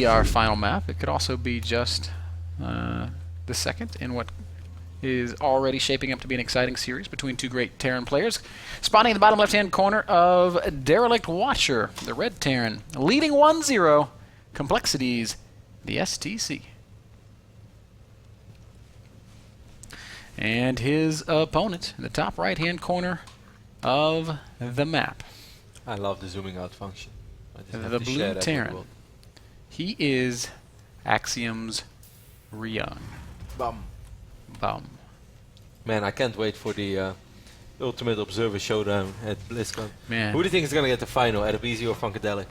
Our final map. It could also be just the second in what is already shaping up to be an exciting series between two great Terran players. Spawning in the bottom left-hand corner of Derelict Watcher, the red Terran, leading 1-0. Complexities, the STC. And his opponent in the top right-hand corner of the map. I love the zooming out function. The blue Terran. He is Axiom's Ryung. Bum. Bum. Man, I can't wait for the Ultimate Observer Showdown at BlizzCon. Man. Who do you think is going to get the final, Adabisi or Funkadelic?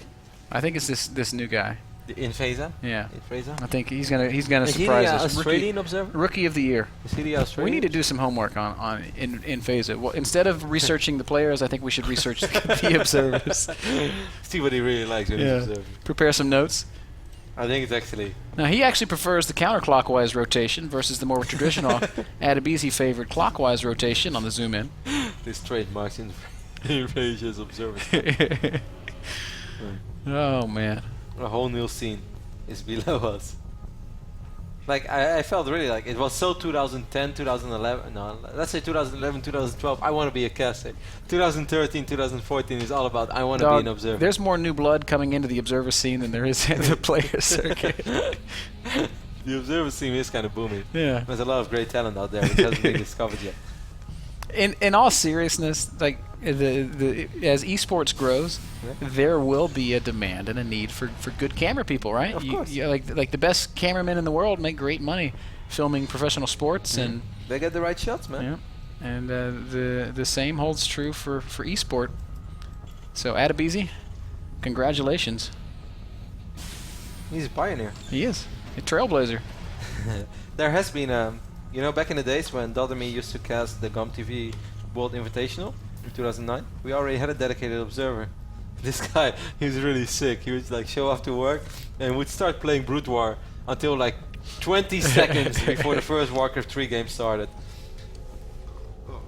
I think it's this new guy. The Infeza? Yeah. Infeza? I think he's gonna surprise us. Is he the Australian Observer? Rookie of the year. Is he the Australian? We need to do some homework on Infeza. Well, instead of researching the players, I think we should research the observers. See what he really likes when he's observing. Prepare some notes. I think it's actually... Now, he actually prefers the counterclockwise rotation versus the more traditional Adabisi favored clockwise rotation on the zoom in. This trademarks Infeza's observer. Oh, man. A whole new scene is below us. Like, I felt really like it was so 2010, 2011, no, let's say 2011, 2012, I want to be a caster. 2013, 2014 is all about I want to be an observer. There's more new blood coming into the observer scene than there is in the player circuit. The observer scene is kind of booming. Yeah. There's a lot of great talent out there which hasn't been discovered yet. In all seriousness, like as esports grows, there will be a demand and a need for good camera people, right? Of course. Like the best cameramen in the world make great money filming professional sports, and they get the right shots, man. Yeah, and the same holds true for esport. So Adabisi, congratulations. He's a pioneer. He is a trailblazer. There has been you know, back in the days when Dodemy used to cast the GOM TV World Invitational in 2009, we already had a dedicated observer. This guy, he was really sick. He would like show up to work and would start playing Brood War until like 20 seconds before the first Warcraft 3 game started.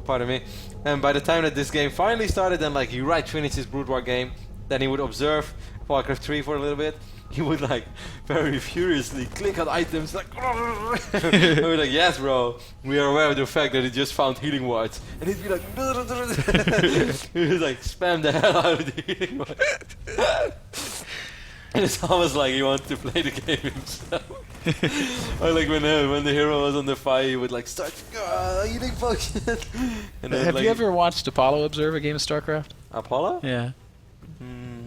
Pardon me. And by the time that this game finally started, then like he finished his Brood War game, then he would observe Warcraft 3 for a little bit. He would like very furiously click on items like and we're like, yes bro, we are aware of the fact that he just found healing wards, and he'd be like he would like spam the hell out of the healing wards. And it's almost like he wanted to play the game himself. Or like when the hero was on the fire, he would like start healing function. And have you ever watched Apollo observe a game of StarCraft? Apollo? Yeah.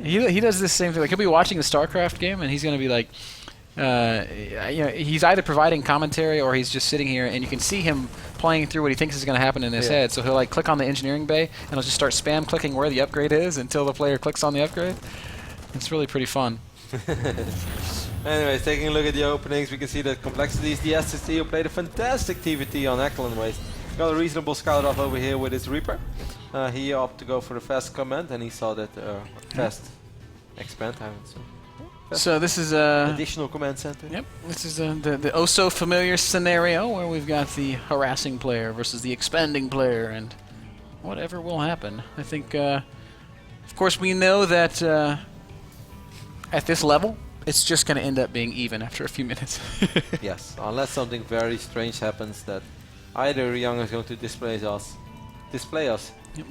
He does this same thing. Like he'll be watching the StarCraft game, and he's going to be like, you know, he's either providing commentary or he's just sitting here, and you can see him playing through what he thinks is going to happen in his head. So he'll like click on the engineering bay, and he'll just start spam clicking where the upgrade is until the player clicks on the upgrade. It's really pretty fun. Anyways, taking a look at the openings, we can see that Complexities, the STC, who played a fantastic TVT on Eklund Waste. Got a reasonable scout off over here with his Reaper. He opted to go for the fast command, and he saw that fast expand. So this is additional command center. Yep, this is the oh so familiar scenario where we've got the harassing player versus the expanding player, and whatever will happen. I think, of course, we know that at this level, it's just going to end up being even after a few minutes. Yes, unless something very strange happens that either Ryung is going to display us.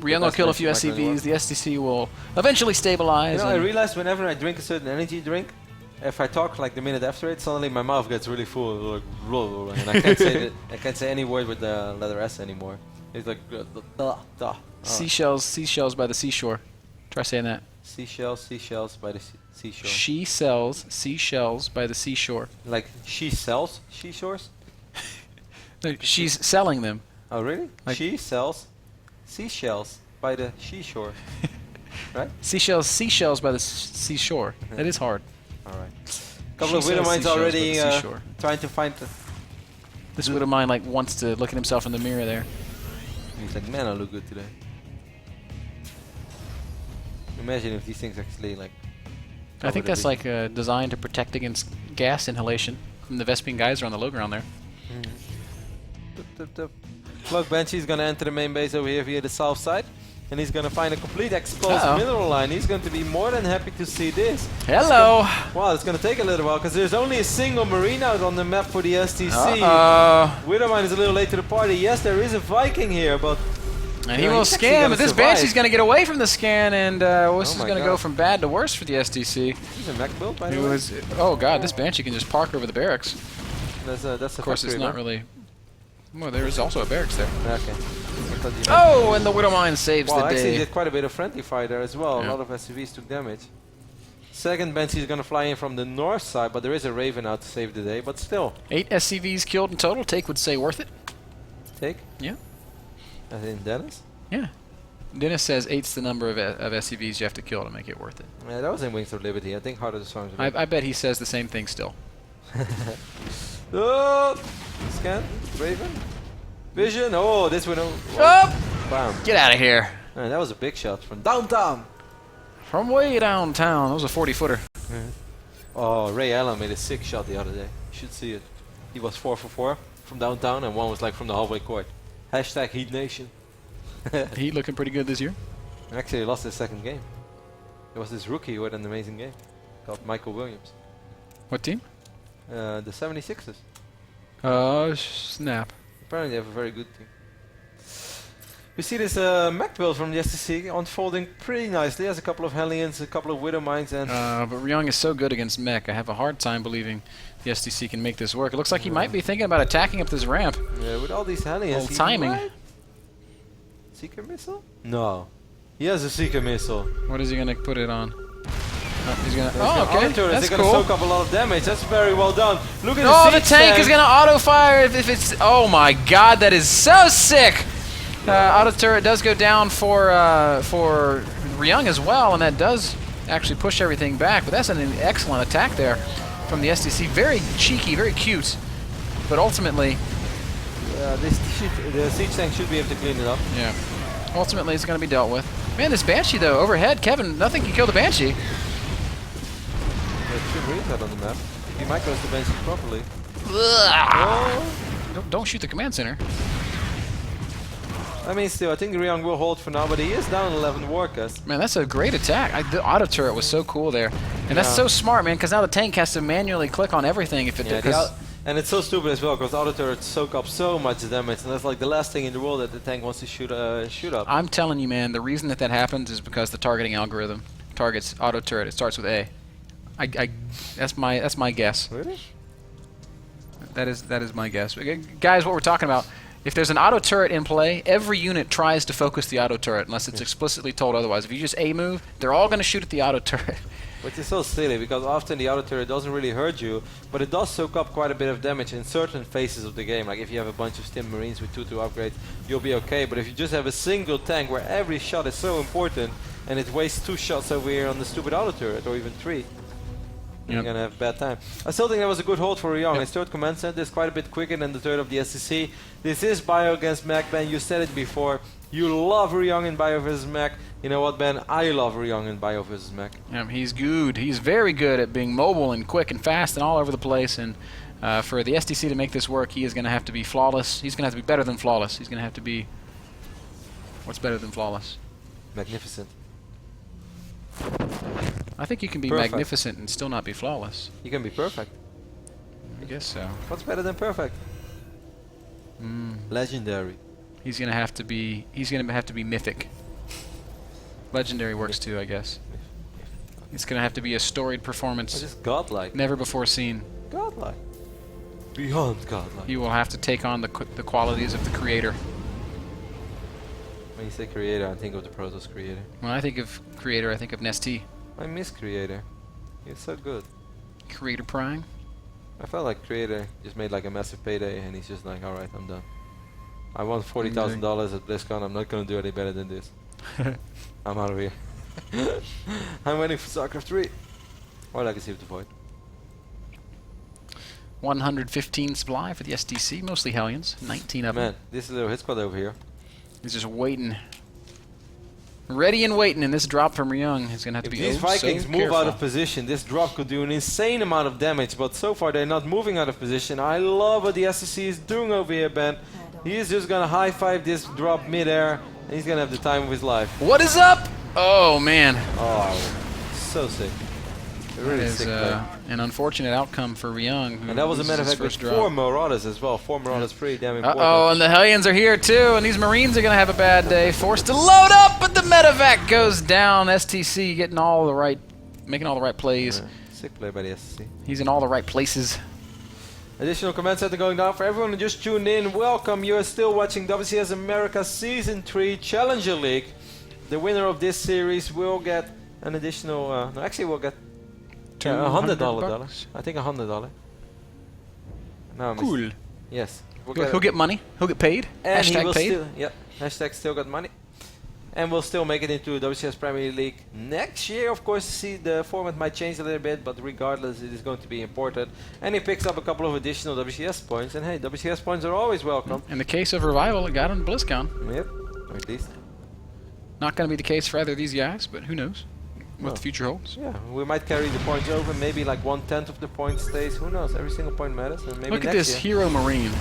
Ryung will kill a few SCVs, the STC will eventually stabilize. You know, I realized whenever I drink a certain energy drink, if I talk like the minute after it, suddenly my mouth gets really full, like, and I can't say any word with the letter S anymore. It's like seashells by the seashore. Try saying that. Seashells by the seashore. She sells seashells by the seashore. Like she sells seashores? No, she's selling them. Oh really? Like she sells seashells by the seashore. Right? Seashells by the seashore. That is hard. Alright. A couple of widow mines already trying to find this widow mine like wants to look at himself in the mirror there. He's like, man, I look good today. Imagine if these things actually like... I think that's like designed to protect against gas inhalation from the Vespene geyser on the low ground there. Plug Banshee is going to enter the main base over here via the south side. and he's going to find a complete exposed mineral line. He's going to be more than happy to see this. Hello. Well, it's going to take a little while because there's only a single marine out on the map for the STC. Widowmine is a little late to the party. Yes, there is a Viking here, but and he will scan, but this Banshee's going to get away from the scan, and this is going to go from bad to worse for the STC. He's a mech build, by the way. Oh god, this Banshee can just park over the barracks. That's of course, it's not really... Well, there is also a barracks there. Okay. Oh, and the Widowmine saves the day. Actually did quite a bit of friendly fire there as well. Yeah. A lot of SCVs took damage. Second Banshee is going to fly in from the north side, but there is a Raven out to save the day, but still. 8 SCVs killed in total. Take would say worth it. Take? Yeah. As in Dennis? Yeah. Dennis says 8's the number of SCVs you have to kill to make it worth it. Yeah, that was in Wings of Liberty. I think Heart of the Songs. I bet he says the same thing still. Oh! Scan. Raven. Vision. Oh, this one. Oh! Bam. Get out of here. Man, that was a big shot from downtown. From way downtown. That was a 40-footer. Oh, Ray Allen made a sick shot the other day. You should see it. He was 4 for 4 from downtown, and one was like from the halfway court. Hashtag Heat Nation. Heat looking pretty good this year. Actually, he lost his second game. It was this rookie who had an amazing game called Michael Williams. What team? The 76ers. Snap. Apparently they have a very good team. We see this mech build from the STC unfolding pretty nicely. Has a couple of Hellions, a couple of Widowmines, and... but Ryung is so good against Mech. I have a hard time believing the STC can make this work. It looks like he might be thinking about attacking up this ramp. Yeah, with all these Hellions. Timing. Seeker missile? No. He has a Seeker missile. What is he going to put it on? He's gonna. Oh, okay. That's They're cool. gonna soak up a lot of damage. That's very well done. Look at the tank is gonna auto fire if it's. Oh my God, that is so sick. Auto turret does go down for Ryung as well, and that does actually push everything back. But that's an excellent attack there from the STC. Very cheeky, very cute, but ultimately, the siege tank should be able to clean it up. Yeah. Ultimately, it's going to be dealt with. Man, this Banshee though overhead, Kevin. Nothing can kill the Banshee. Should read that on the map. He might close the Banshee properly. Oh. Don't shoot the command center. I mean, still, I think Ryung will hold for now, but he is down 11 workers. Man, that's a great attack. The auto turret was so cool there, and that's so smart, man. Because now the tank has to manually click on everything if it. And it's so stupid as well, because auto turrets soak up so much damage, and that's like the last thing in the world that the tank wants to shoot up. I'm telling you, man, the reason that happens is because the targeting algorithm targets auto turret. It starts with A. That's my guess. Really? That is my guess. Guys, what we're talking about, if there's an auto turret in play, every unit tries to focus the auto turret unless it's explicitly told otherwise. If you just A move, they're all going to shoot at the auto turret. Which is so silly, because often the auto turret doesn't really hurt you, but it does soak up quite a bit of damage in certain phases of the game. Like if you have a bunch of stim marines with 2-2 upgrades, you'll be okay. But if you just have a single tank where every shot is so important, and it wastes 2 shots over here on the stupid auto turret, or even 3, you're gonna have a bad time. I still think that was a good hold for Ryung. His third command center is quite a bit quicker than the third of the SCC. This is Bio against Mech, Ben. You said it before. You love Ryung in Bio versus Mech. You know what, Ben? I love Ryung in Bio versus Mech. He's good. He's very good at being mobile and quick and fast and all over the place. And for the STC to make this work, he is going to have to be flawless. He's going to have to be better than flawless. He's going to have to be... What's better than flawless? Magnificent. I think you can be magnificent and still not be flawless. You can be perfect. I guess so. What's better than perfect? Legendary. He's gonna have to be. He's gonna have to be mythic. Legendary works too, I guess. It's gonna have to be a storied performance. Just godlike. Never before seen. Godlike. Beyond godlike. He will have to take on the qualities of the creator. When you say creator, I think of the Protoss creator. When I think of creator, I think of Nestea. I miss creator. He's so good. Creator Prime. I felt like creator just made like a massive payday, and he's just like, all right, I'm done. I won $40,000 at BlizzCon. I'm not gonna do any better than this. I'm out of here. I'm waiting for StarCraft 3 or Legacy of the Void. 115 supply for the STC, mostly Hellions. 19 of them. Man, this little hit squad over here. He's just waiting. Ready and waiting, and this drop from Ryung is going to have to be these Vikings move out of position, this drop could do an insane amount of damage, but so far they're not moving out of position. I love what the SSC is doing over here, Ben. He is just going to high-five this drop mid-air, And he's gonna have the time of his life. What is up? Oh man. Oh, so sick. Really That is sick play. an unfortunate outcome for Ryung. And that was a matter of fact with 4 Marauders as well. 4 Marauders pretty damn important. Uh-oh, and the Hellions are here too, and these Marines are going to have a bad day. Forced to load up, but the medevac goes down. STC making all the right plays. Yeah, sick play by the STC. He's in all the right places. Additional comment center going down for everyone who just tuned in. Welcome, you are still watching WCS America Season 3 Challenger League. The winner of this series will get an additional, no, actually we'll get $100. I think $100. No, Cool. yes. He'll get money. He'll get paid. And he Hashtag will paid. still, yeah, hashtag still got money. And we'll still make it into WCS Premier League next year. Of course, see the format might change a little bit, but regardless, it is going to be important. And he picks up a couple of additional WCS points. And hey, WCS points are always welcome. In the case of Revival, it got on BlizzCon. Yep, or at least. Not going to be the case for either of these guys, but who knows what the future holds. Yeah, we might carry the points over. Maybe like 1/10 of the points stays. Who knows? Every single point matters. And maybe Look at next this year. hero Marine.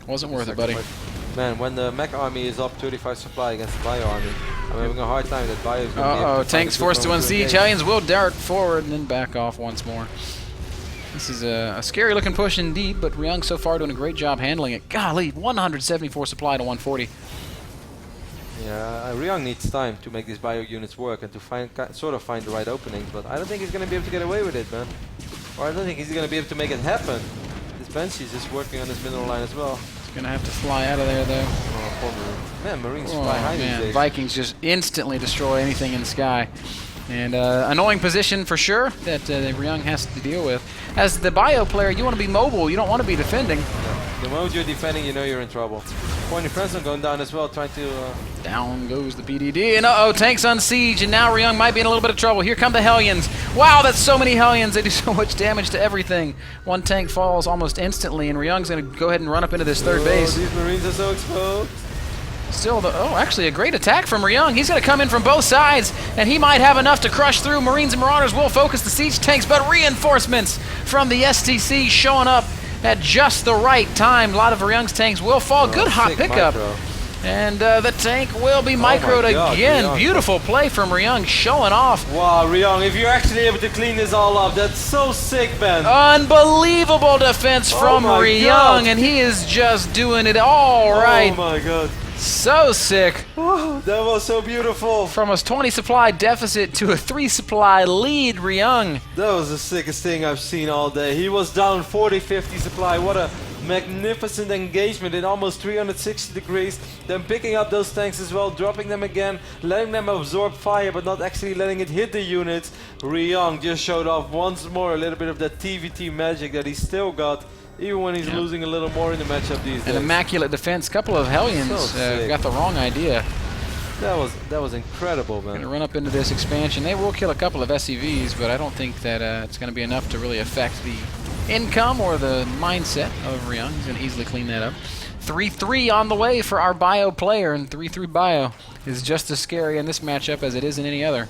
Wasn't worth it, buddy. Man, when the Mech army is up 35 supply against the Bio army, I'm having a hard time that Bio is going to be able to find tanks a good forced to moment unsiege. engage. Hellions will dart forward and then back off once more. This is a scary looking push indeed, but Ryung so far doing a great job handling it. Golly, 174 supply to 140. Yeah, Ryung needs time to make these Bio units work and to sort of find the right openings, but I don't think he's going to be able to get away with it, man. Or I don't think he's going to be able to make it happen. This Banshee is just working on his mineral line as well. He's going to have to fly out of there, though. Oh, poor Marines. Man, Marines fly high these days. Vikings just instantly destroy anything in the sky. And annoying position for sure that Ryung has to deal with. As the Bio player, you want to be mobile. You don't want to be defending. The moment you're defending, you know you're in trouble. Point of Preston going down as well, trying to... Down goes the PDD, and uh-oh, tanks on siege, and now Ryung might be in a little bit of trouble. Here come the Hellions. Wow, that's so many Hellions. They do so much damage to everything. One tank falls almost instantly, and Ryung's going to go ahead and run up into this third base. These Marines are so exposed. Still, actually a great attack from Ryung. He's going to come in from both sides, and he might have enough to crush through. Marines and Marauders will focus the siege tanks, but reinforcements from the STC showing up at just the right time. A lot of Ryung's tanks will fall. Good hot pickup. Micro. And the tank will be microed again. Ryung. Beautiful play from Ryung, showing off. Wow, Ryung, if you're actually able to clean this all up, that's so sick, man. Unbelievable defense from Ryung, and he is just doing it all right. Oh my god. So sick. Oh, that was so beautiful. From a 20 supply deficit to a 3 supply lead, Ryung. That was the sickest thing I've seen all day. He was down 40-50 supply. What a magnificent engagement in almost 360 degrees. Then picking up those tanks as well, dropping them again, letting them absorb fire, but not actually letting it hit the units. Ryung just showed off once more a little bit of that TVT magic that he still got, even when he's losing a little more in the matchup these days. An immaculate defense. Couple of Hellions got the wrong idea. That was incredible, man. Going to run up into this expansion. They will kill a couple of SCVs, but I don't think that it's going to be enough to really affect the income or the mindset of Ryung. He's going to easily clean that up. 3-3 on the way for our Bio player, and 3-3 Bio is just as scary in this matchup as it is in any other.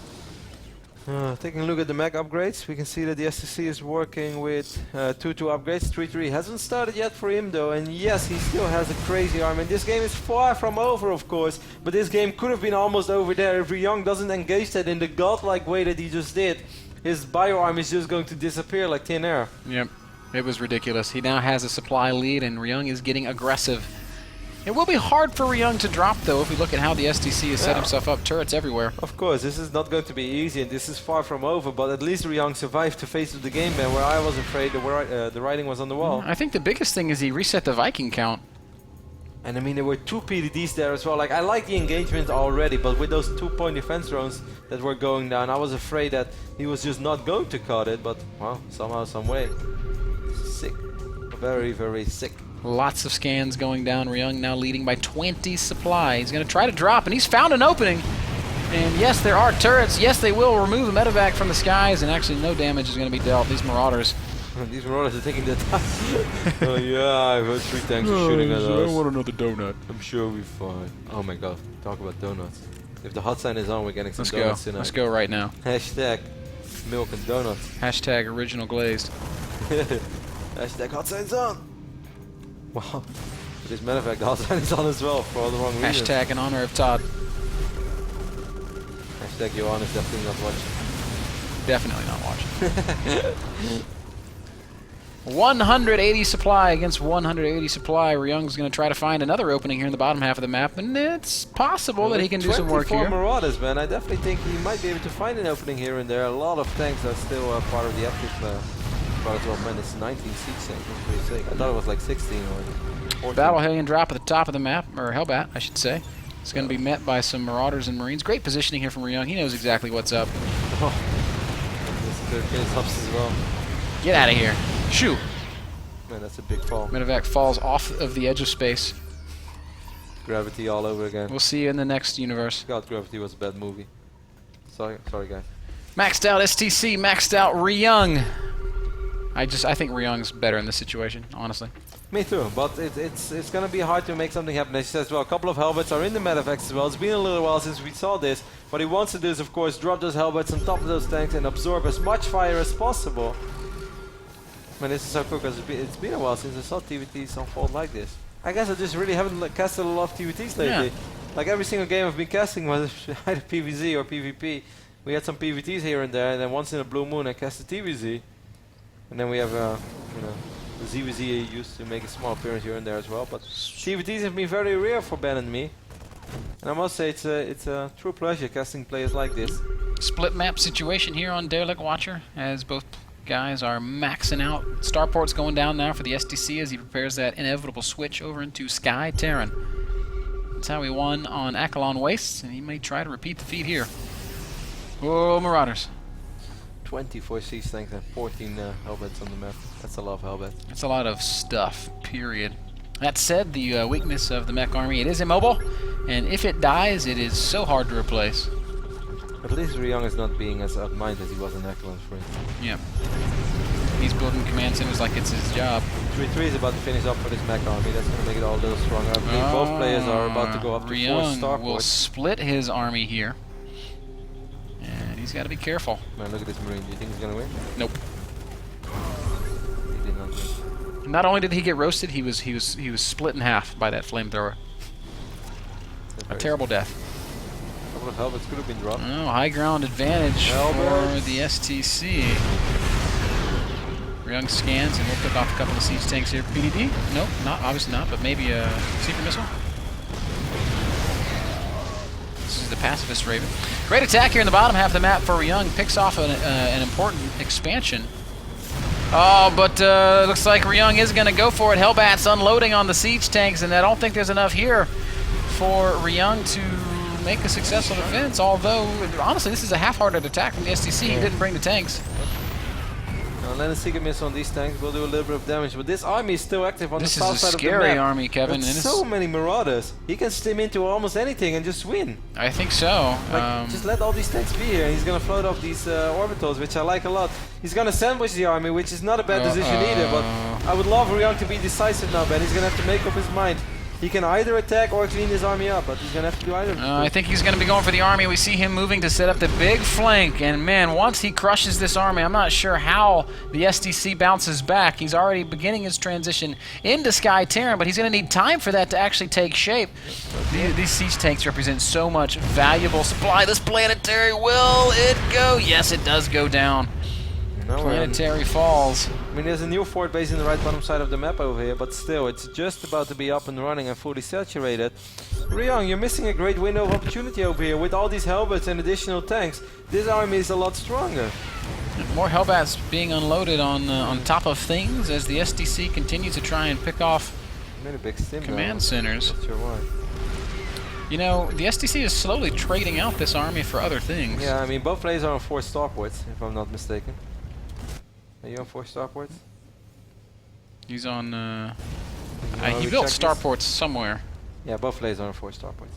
Taking a look at the Mech upgrades, we can see that the STC is working with 2-2 upgrades. 3-3 hasn't started yet for him though, and yes, he still has a crazy army. And this game is far from over, of course, but this game could have been almost over there if Ryung doesn't engage that in the godlike way that he just did. His Bio army is just going to disappear like thin air. Yep, it was ridiculous. He now has a supply lead, and Ryung is getting aggressive. It will be hard for Ryung to drop, though, if we look at how the STC has set himself up. Turrets everywhere. Of course, this is not going to be easy, and this is far from over, but at least Ryung survived the face of the game, man, where I was afraid the writing was on the wall. I think the biggest thing is he reset the Viking count. And I mean, there were 2 PDDs there as well. Like, I like the engagement already, but with those 2-point defense drones that were going down, I was afraid that he was just not going to cut it, but, well, somehow, some way. Sick. Very, very sick. Lots of scans going down. Ryung now leading by 20 supply. He's going to try to drop, and he's found an opening. And yes, there are turrets. Yes, they will remove a medevac from the skies, and actually no damage is going to be dealt. These Marauders. These Marauders are taking their time. Oh yeah, I've heard 3 tanks are shooting at us. I want another donut. I'm sure we'll be fine. Oh my god, talk about donuts. If the hot sign is on, we're getting some Let's donuts go. tonight. Let's go right now. Hashtag milk and donuts. Hashtag original glazed. Hashtag hot signs on. Wow. But this medevac also is on as well for all the wrong reasons. Hashtag in honor of Todd. Hashtag Johan is definitely not watching. Definitely not watching. 180 supply against 180 supply. Ryung's going to try to find another opening here in the bottom half of the map, and it's possible that he can do some work here. 24 Marauders, man. I definitely think he might be able to find an opening here and there. A lot of tanks are still part of the active squad as well. Man, it's 19 siege tanks. That's pretty sick. I thought it was like 16 or 14. Battle Hellion drop at the top of the map, or Hellbat, I should say. It's going to be met by some Marauders and Marines. Great positioning here from Ryung. He knows exactly what's up. This kills subs as well. Get out of here. Shoo! Man, that's a big fall. Medevac falls off of the edge of space. Gravity all over again. We'll see you in the next universe. God, Gravity was a bad movie. Sorry guys. Maxed out STC, maxed out Ryung. I think Ryung's better in this situation, honestly. Me too, but it's gonna be hard to make something happen. As he says, well, a couple of Hellbats are in the medevacs as well. It's been a little while since we saw this. What he wants to do is, of course, drop those Hellbats on top of those tanks and absorb as much fire as possible. Man, this is so cool because it's been a while since I saw TVTs unfold like this. I guess I just really haven't casted a lot of TVTs lately. Yeah. Like every single game I've been casting was either PvZ or PvP. We had some PvTs here and there, and then once in a blue moon I cast a TvZ. And then we have, you know, the ZVZ used to make a small appearance here and there as well. But TvTs have been very rare for Ben and me. And I must say it's a true pleasure casting players like this. Split map situation here on Derelict Watcher as both guys are maxing out. Starport's going down now for the STC as he prepares that inevitable switch over into Sky Terran. That's how he won on Akalon Wastes, and he may try to repeat the feat here. Whoa, Marauders. 24 siege tanks and 14 Hellbats on the map. That's a lot of Hellbats. That's a lot of stuff, period. That said, the weakness of the Mech army, it is immobile, and if it dies, it is so hard to replace. At least Ryung is not being as outmined as he was in Akalon, for instance. Yeah. He's building command centers like it's his job. 3-3 is about to finish up for this Mech army. That's going to make it all a little stronger. I believe both players are about to go up to 4 Ryung starports. will split his army here. And he's got to be careful. Man, look at this Marine. Do you think he's going to win? Nope. He did not win. Not only did he get roasted, he was split in half by that flamethrower. A terrible death. A couple of Hellbats could have been dropped. Oh, high ground advantage for the STC. Ryung scans and we'll pick off a couple of siege tanks here. PDD? Nope, not obviously not, but maybe a super missile. This is the pacifist Raven. Great attack here in the bottom half of the map for Ryung. Picks off an important expansion. Oh, but looks like Ryung is going to go for it. Hellbats unloading on the siege tanks, and I don't think there's enough here for Ryung to make a successful defense, although, honestly, this is a half-hearted attack from the STC. He didn't bring the tanks. Land a Seeker missile on these tanks will do a little bit of damage, but this army is still active on the south side of the map. This is a scary army, Kevin. There's so many Marauders. He can stim into almost anything and just win. I think so. Like, just let all these tanks be here, and he's gonna float off these orbitals, which I like a lot. He's gonna sandwich the army, which is not a bad decision either, but I would love Ryung to be decisive now, Ben. He's gonna have to make up his mind. He can either attack or clean his army up, but he's going to have to do either. I think he's going to be going for the army. We see him moving to set up the big flank, and man, once he crushes this army, I'm not sure how the STC bounces back. He's already beginning his transition into Sky Terran, but he's going to need time for that to actually take shape. These siege tanks represent so much valuable supply. This planetary, will it go? Yes, it does go down. Planetary falls. I mean, there's a new fort base in the right bottom side of the map over here, but still, it's just about to be up and running and fully saturated. Ryung, you're missing a great window of opportunity over here with all these Hellbats and additional tanks. This army is a lot stronger. More Hellbats being unloaded on top of things as the STC continues to try and pick off command centers. Not sure why. You know, the STC is slowly trading out this army for other things. Yeah, I mean, both players are on 4 starports, if I'm not mistaken. Are you on 4 starports? He's on, he built starports somewhere. Yeah, both players are on 4 starports.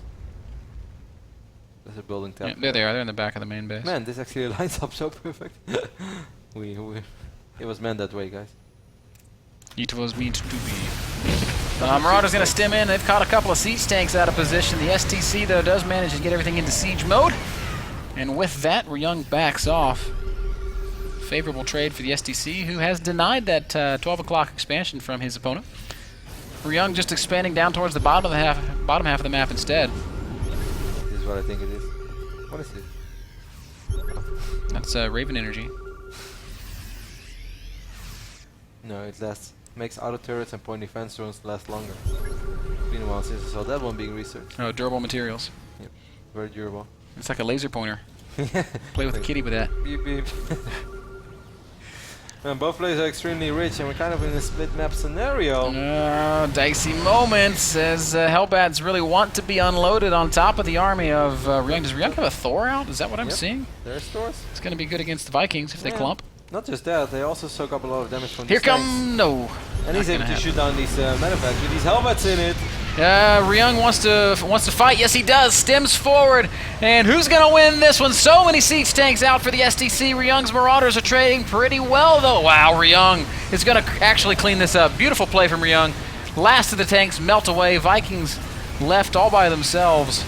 There's a building tab. Yeah, there they are. They're in the back of the main base. Man, this actually lines up so perfect. It was meant that way, guys. It was meant to be. Marauder's going to stem in. They've caught a couple of siege tanks out of position. The STC, though, does manage to get everything into siege mode. And with that, Ryung backs off. Favorable trade for the STC, who has denied that 12 o'clock expansion from his opponent. Ryung just expanding down towards the bottom half of the map instead. This is what I think it is. What is it? That's Raven energy. No, it makes auto turrets and point defense drones last longer. It's been a while since I saw that one being researched. Oh, durable materials. Yep, very durable. It's like a laser pointer. Play with the kitty with that. Beep beep. Man, both players are extremely rich, and we're kind of in a split map scenario. Dicey moments as Hellbats really want to be unloaded on top of the army of Ryung. Does Ryung have a Thor out? Is that what I'm seeing? There's Thors. It's going to be good against the Vikings if they clump. Not just that, they also soak up a lot of damage from Here these tanks. come... No. And he's able to shoot down these medevacs with these Hellbats in it. Ryung wants to fight. Yes, he does. Stems forward. And who's going to win this one? So many siege tanks out for the STC. Ryung's Marauders are trading pretty well, though. Wow, Ryung is going to actually clean this up. Beautiful play from Ryung. Last of the tanks melt away. Vikings left all by themselves.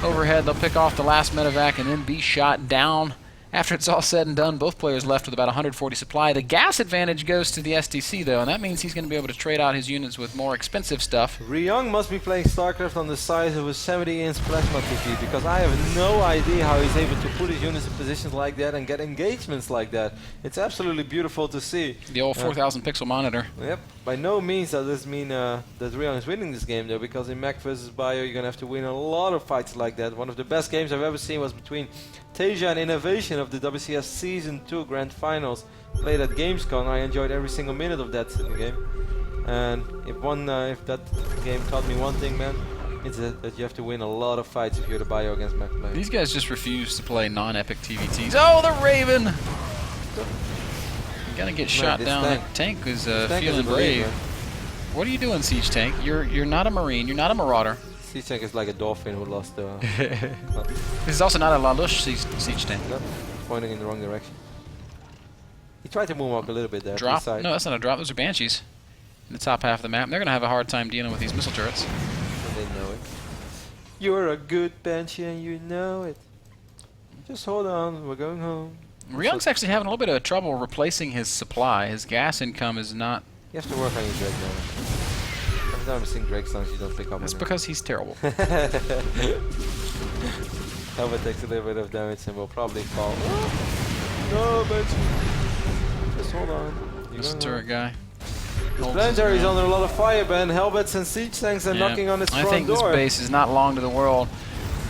Overhead, they'll pick off the last medevac and then be shot down. After it's all said and done, both players left with about 140 supply. The gas advantage goes to the STC, though, and that means he's going to be able to trade out his units with more expensive stuff. Ryung must be playing StarCraft on the size of a 70-inch plasma TV, because I have no idea how he's able to put his units in positions like that and get engagements like that. It's absolutely beautiful to see. The old 4,000 pixel monitor. Yep. By no means does this mean that Ryung is winning this game, though, because in Mech versus Bio, you're going to have to win a lot of fights like that. One of the best games I've ever seen was between Tasia and Innovation of the WCS Season 2 Grand Finals. Played at Gamescom. I enjoyed every single minute of that in the game. And if that game taught me one thing, man, it's that you have to win a lot of fights if you're the Bio against Mech player. These guys just refuse to play non-epic TVTs. Oh, the Raven! You're gonna get shot down. That tank is feeling brave. What are you doing, Siege Tank? You're not a Marine. You're not a Marauder. Siege Tank is like a dolphin who lost the... This is also not a Lalush Siege Tank. No, pointing in the wrong direction. He tried to moonwalk a little bit there. Drop? No, that's not a drop. Those are Banshees. In the top half of the map. They're going to have a hard time dealing with these missile turrets. And they know it. You're a good Banshee and you know it. Just hold on, we're going home. Ryung's actually having a little bit of trouble replacing his supply. His gas income is not... You have to work on your Drake damage. Every time I sing Drake songs, you don't pick up on it. That's because he's terrible. Helmet takes a little bit of damage and will probably fall. No, Banshee. Just hold on. This turret guy. This planetary is under a lot of fire, Ben. Hellbats and siege tanks are knocking on its front door. I think this base is not long to the world.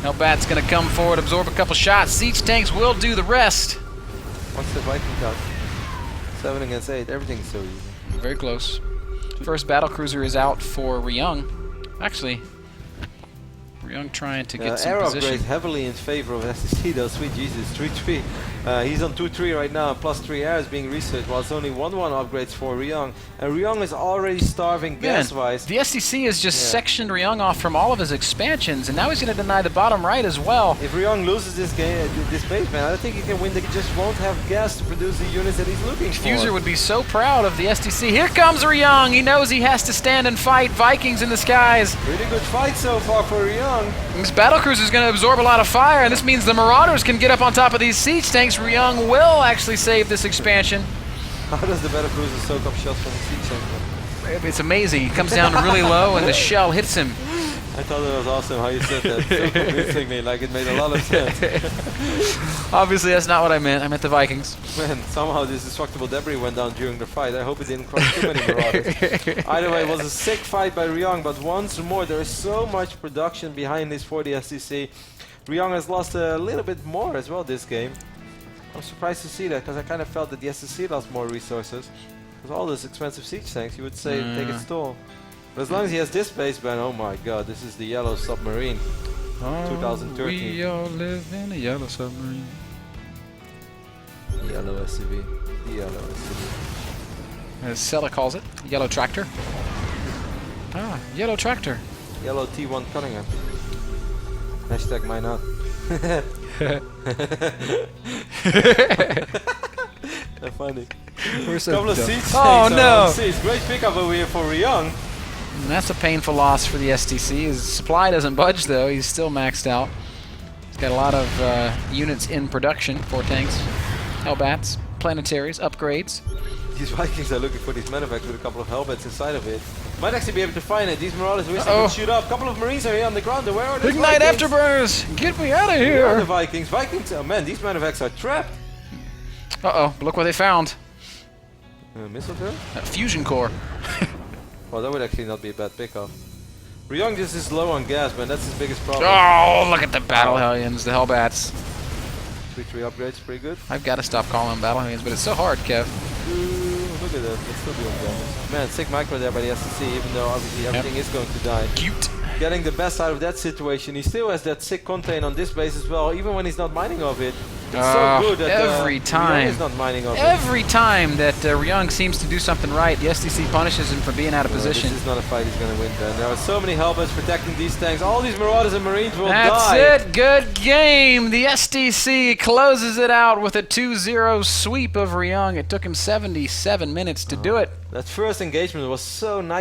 Hellbat's going to come forward, absorb a couple shots. Siege tanks will do the rest. What's the Viking got? 7 against 8. Everything is so easy. Very close. First battle cruiser is out for Ryung. Actually, Ryung trying to get some air position. upgrades heavily in favor of STC, though. Sweet Jesus, 3-3. He's on 2-3 right now. +3 air is being researched, while it's only 1-1 upgrades for Ryung. And Ryung is already starving gas-wise. The STC has just sectioned Ryung off from all of his expansions, and now he's going to deny the bottom right as well. If Ryung loses this game, this base, man, I don't think he can win. They just won't have gas to produce the units that he's looking for. Fuser would be so proud of the STC. Here comes Ryung. He knows he has to stand and fight. Vikings in the skies. Pretty good fight so far for Ryung. This battlecruiser is going to absorb a lot of fire, and this means the Marauders can get up on top of these siege tanks. Ryung will actually save this expansion. How does the battlecruiser soak up shots from the siege tank? It's amazing. He comes down really low, and the shell hits him. I thought it was awesome how you said that. So convincingly, like it made a lot of sense. Obviously, that's not what I meant. I meant the Vikings. Man, somehow this destructible debris went down during the fight. I hope it didn't crush too many Marauders. Either way, it was a sick fight by Ryung, but once more, there is so much production behind this for the STC. Ryung has lost a little bit more as well this game. I'm surprised to see that, because I kind of felt that the STC lost more resources. With all those expensive siege tanks, you would say take its toll. But as long as he has this base, man, oh my god, this is the yellow submarine. 2013. We all live in a yellow submarine. Yellow SCV. The yellow SCV. As Sella calls it, yellow tractor. Ah, yellow tractor. Yellow T1 Cunningham. Hashtag mine not. That's funny. We're so Couple of dumb. siege Oh no! Great pickup over here for Ryung. And that's a painful loss for the STC. His supply doesn't budge though. He's still maxed out. He's got a lot of units in production. 4 tanks, Hellbats, planetaries, upgrades. these Vikings are looking for these medevacs with a couple of hellbats inside of it. Might actually be able to find it. These Marauders wish they could shoot up. A couple of Marines are here on the ground. Where are these Ignite Vikings? afterburners! Get me out of Where are the here! Vikings? Vikings, oh man, these medevacs are trapped. Uh-oh, look what they found. Missile turret? A fusion core. Well, that would actually not be a bad pickup. Ryung just is low on gas, man. That's his biggest problem. Oh, look at the Battle Hellions, the Hellbats. 3-3 upgrades, pretty good. I've got to stop calling them Battle Hellions, but it's so hard, Kev. Ooh, look at that. It's still doing damage. Man, sick micro there by the STC, even though obviously everything is going to die. Cute. Getting the best out of that situation. He still has that sick contain on this base as well, even when he's not mining of it. It's so good that every time he's not mining of it. Every time that Ryung seems to do something right, the STC punishes him for being out of position. This is not a fight he's going to win, then. There are so many Hellbats protecting these tanks. All these Marauders and Marines will die. That's it. Good game. The STC closes it out with a 2-0 sweep of Ryung. It took him 77 minutes to do it. That first engagement was so nice.